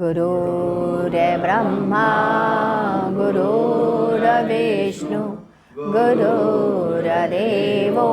गुरुर्ब्रह्मा गुरुर्विष्णु गुरुर्देवो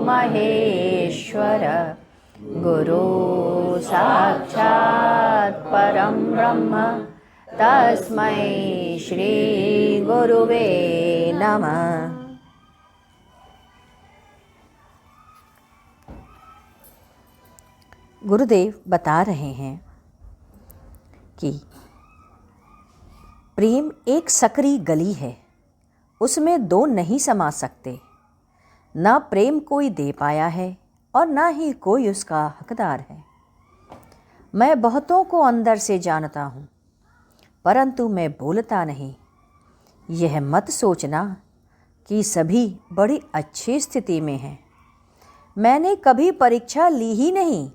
महेश्वर गुरु साक्षात् परं ब्रह्म तस्मै श्री गुरुवे नमः। गुरुदेव बता रहे हैं कि प्रेम एक सकरी गली है, उसमें दो नहीं समा सकते। ना प्रेम कोई दे पाया है और ना ही कोई उसका हकदार है। मैं बहुतों को अंदर से जानता हूँ, परंतु मैं बोलता नहीं। यह मत सोचना कि सभी बड़ी अच्छी स्थिति में हैं। मैंने कभी परीक्षा ली ही नहीं,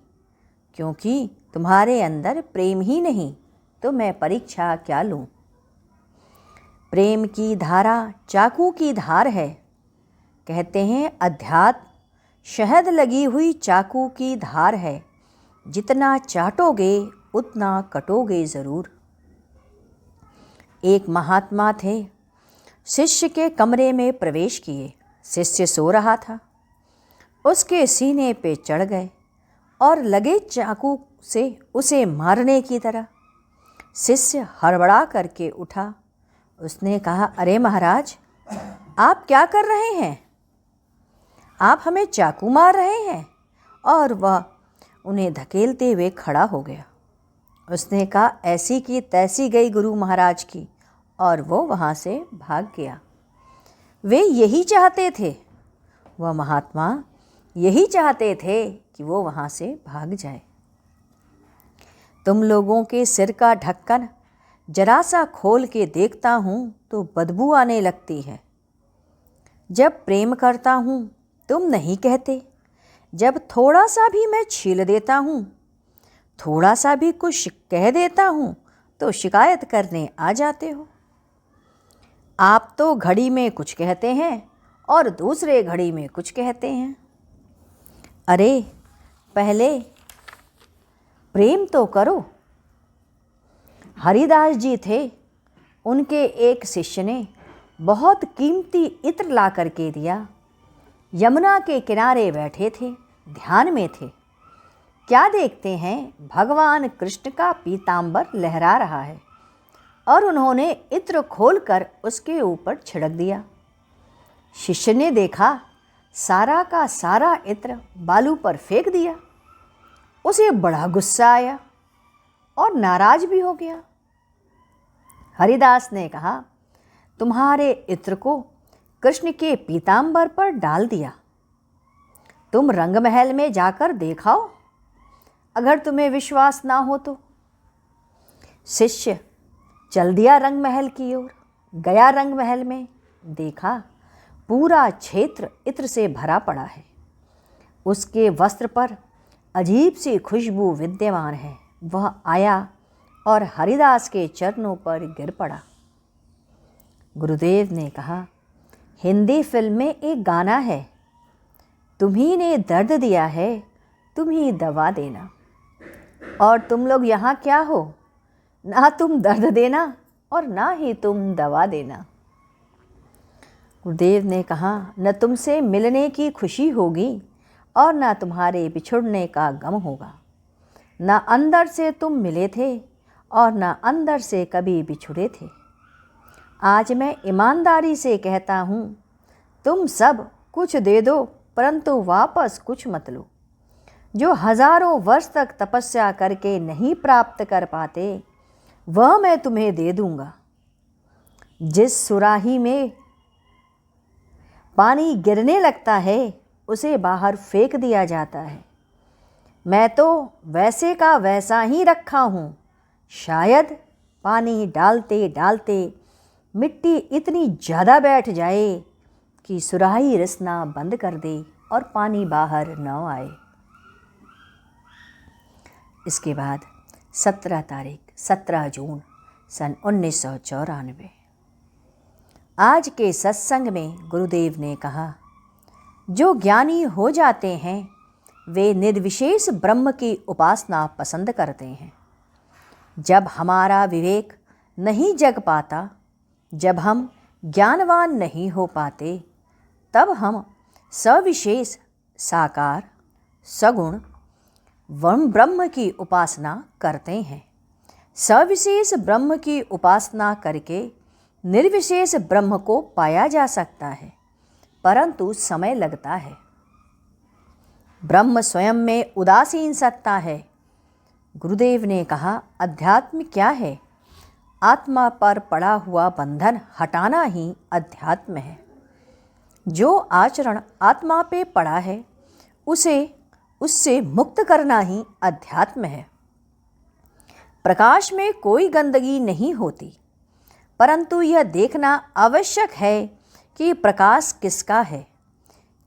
क्योंकि तुम्हारे अंदर प्रेम ही नहीं तो मैं परीक्षा क्या लूँ। प्रेम की धारा चाकू की धार है। कहते हैं अध्यात्म शहद लगी हुई चाकू की धार है, जितना चाटोगे उतना कटोगे ज़रूर। एक महात्मा थे, शिष्य के कमरे में प्रवेश किए। शिष्य सो रहा था, उसके सीने पे चढ़ गए और लगे चाकू से उसे मारने की तरह। शिष्य हड़बड़ा करके उठा। उसने कहा, अरे महाराज, आप क्या कर रहे हैं? आप हमें चाकू मार रहे हैं। और वह उन्हें धकेलते हुए खड़ा हो गया। उसने कहा, ऐसी की तैसी गई गुरु महाराज की, और वो वहाँ से भाग गया। वे यही चाहते थे, वह महात्मा यही चाहते थे कि वो वहाँ से भाग जाए। तुम लोगों के सिर का ढक्कन जरा सा खोल के देखता हूँ तो बदबू आने लगती है। जब प्रेम करता हूँ तुम नहीं कहते। जब थोड़ा सा भी मैं छील देता हूँ, थोड़ा सा भी कुछ कह देता हूँ तो शिकायत करने आ जाते हो। आप तो घड़ी में कुछ कहते हैं और दूसरे घड़ी में कुछ कहते हैं। अरे पहले प्रेम तो करो। हरिदास जी थे, उनके एक शिष्य ने बहुत कीमती इत्र ला करके दिया। यमुना के किनारे बैठे थे, ध्यान में थे। क्या देखते हैं, भगवान कृष्ण का पीतांबर लहरा रहा है और उन्होंने इत्र खोलकर उसके ऊपर छिड़क दिया। शिष्य ने देखा, सारा का सारा इत्र बालू पर फेंक दिया। उसे बड़ा गुस्सा आया और नाराज भी हो गया। हरिदास ने कहा, तुम्हारे इत्र को कृष्ण के पीतांबर पर डाल दिया। तुम रंग महल में जाकर देखाओ, अगर तुम्हें विश्वास ना हो तो। शिष्य चल दिया रंग महल की ओर। गया रंग महल में, देखा पूरा क्षेत्र इत्र से भरा पड़ा है। उसके वस्त्र पर अजीब सी खुशबू विद्यमान है। वह आया और हरिदास के चरणों पर गिर पड़ा। गुरुदेव ने कहा, हिंदी फिल्म में एक गाना है, तुम्ही ने दर्द दिया है, तुम ही दवा देना। और तुम लोग यहाँ क्या हो? ना तुम दर्द देना और ना ही तुम दवा देना। गुरुदेव ने कहा, न तुमसे मिलने की खुशी होगी और ना तुम्हारे बिछुड़ने का गम होगा। ना अंदर से तुम मिले थे और ना अंदर से कभी बिछुड़े थे। आज मैं ईमानदारी से कहता हूँ, तुम सब कुछ दे दो परंतु वापस कुछ मत लो। जो हजारों वर्ष तक तपस्या करके नहीं प्राप्त कर पाते, वह मैं तुम्हें दे दूँगा। जिस सुराही में पानी गिरने लगता है उसे बाहर फेंक दिया जाता है। मैं तो वैसे का वैसा ही रखा हूँ। शायद पानी डालते डालते मिट्टी इतनी ज़्यादा बैठ जाए कि सुराही रिसना बंद कर दे और पानी बाहर न आए। इसके बाद 17 जून सन 1994 आज के सत्संग में गुरुदेव ने कहा, जो ज्ञानी हो जाते हैं वे निर्विशेष ब्रह्म की उपासना पसंद करते हैं। जब हमारा विवेक नहीं जग पाता, जब हम ज्ञानवान नहीं हो पाते, तब हम सविशेष साकार सगुण ब्रह्म की उपासना करते हैं। सविशेष ब्रह्म की उपासना करके निर्विशेष ब्रह्म को पाया जा सकता है, परंतु समय लगता है। ब्रह्म स्वयं में उदासीन सत्ता है। गुरुदेव ने कहा, अध्यात्म क्या है? आत्मा पर पड़ा हुआ बंधन हटाना ही अध्यात्म है। जो आचरण आत्मा पे पड़ा है उससे मुक्त करना ही अध्यात्म है। प्रकाश में कोई गंदगी नहीं होती, परंतु यह देखना आवश्यक है कि प्रकाश किसका है।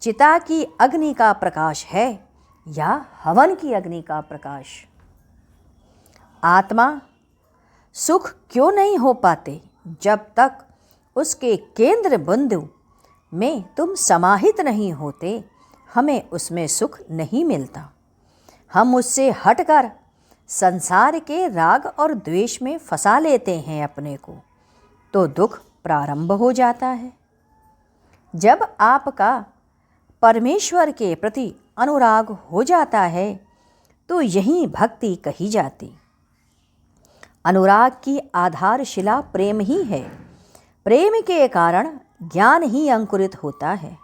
चिता की अग्नि का प्रकाश है या हवन की अग्नि का प्रकाश। आत्मा सुख क्यों नहीं हो पाते? जब तक उसके केंद्र बिंदु में तुम समाहित नहीं होते, हमें उसमें सुख नहीं मिलता। हम उससे हटकर संसार के राग और द्वेष में फंसा लेते हैं अपने को, तो दुख प्रारंभ हो जाता है। जब आपका परमेश्वर के प्रति अनुराग हो जाता है, तो यही भक्ति कही जाती। अनुराग की आधारशिला प्रेम ही है। प्रेम के कारण ज्ञान ही अंकुरित होता है।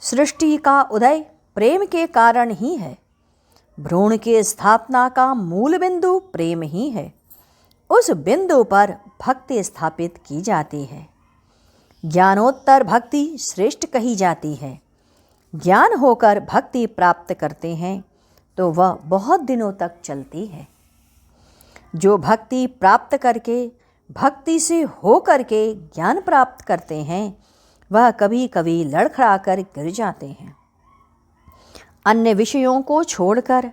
सृष्टि का उदय प्रेम के कारण ही है। भ्रूण की स्थापना का मूल बिंदु प्रेम ही है। उस बिंदु पर भक्ति स्थापित की जाती है। ज्ञानोत्तर भक्ति श्रेष्ठ कही जाती है। ज्ञान होकर भक्ति प्राप्त करते हैं तो वह बहुत दिनों तक चलती है। जो भक्ति प्राप्त करके भक्ति से हो करके ज्ञान प्राप्त करते हैं, वह कभी कभी लड़खड़ाकर गिर जाते हैं। अन्य विषयों को छोड़कर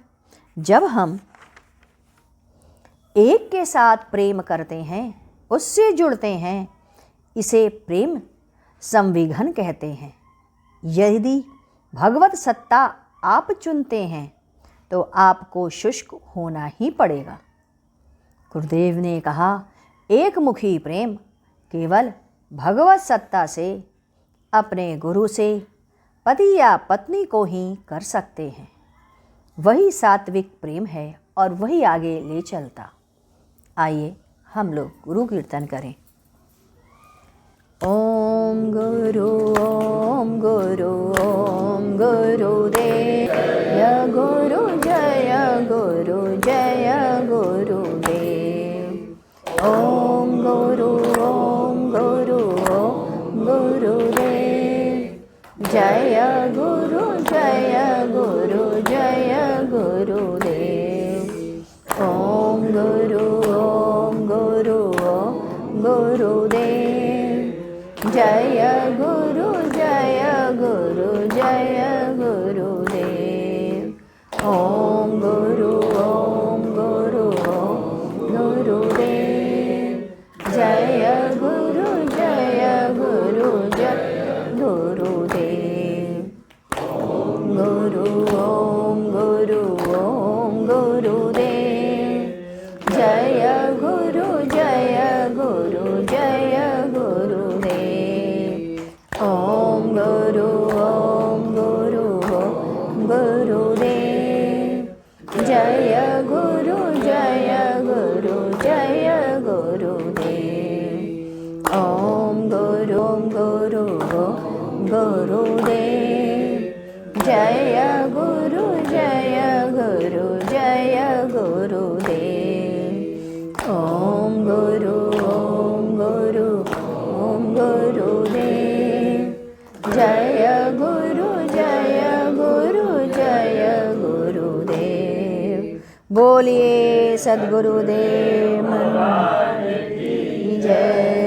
जब हम एक के साथ प्रेम करते हैं, उससे जुड़ते हैं, इसे प्रेम संविघन कहते हैं। यदि भगवत सत्ता आप चुनते हैं तो आपको शुष्क होना ही पड़ेगा। गुरुदेव ने कहा, एक मुखी प्रेम केवल भगवत सत्ता से, अपने गुरु से, पति या पत्नी को ही कर सकते हैं। वही सात्विक प्रेम है और वही आगे ले चलता। आइए हम लोग गुरु कीर्तन करें। ओम गुरु गुरुदेव गुरु जय गुरुदेव। ओम गुरु गुरुदेव जय गुरु गुरुदेव। ओम गुरु गुरुदेव जय गुरु गुरुदेव। ओम गुरु गुरुदेव जय गुरु गुरुदेव। गुरु गुरुदेव जय गुरु गुरुदेव। ओम गुरु गुरुदेव जय गुरु गुरुदेव। ओम गुरु गुरुदेव जय गुरु गुरुदेव। ओम गुरु गुरुदेव जय गुरु गुरुदेव। बोलिए सद्गुरुदेव की जय।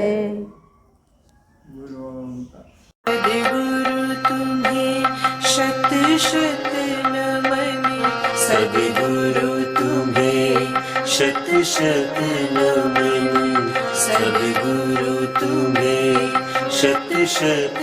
सद्गुरु तुम्हें शत शत नमन। सद्गुरु तुम्हें शत शत नमन। सद्गुरु तुम्हें शत शत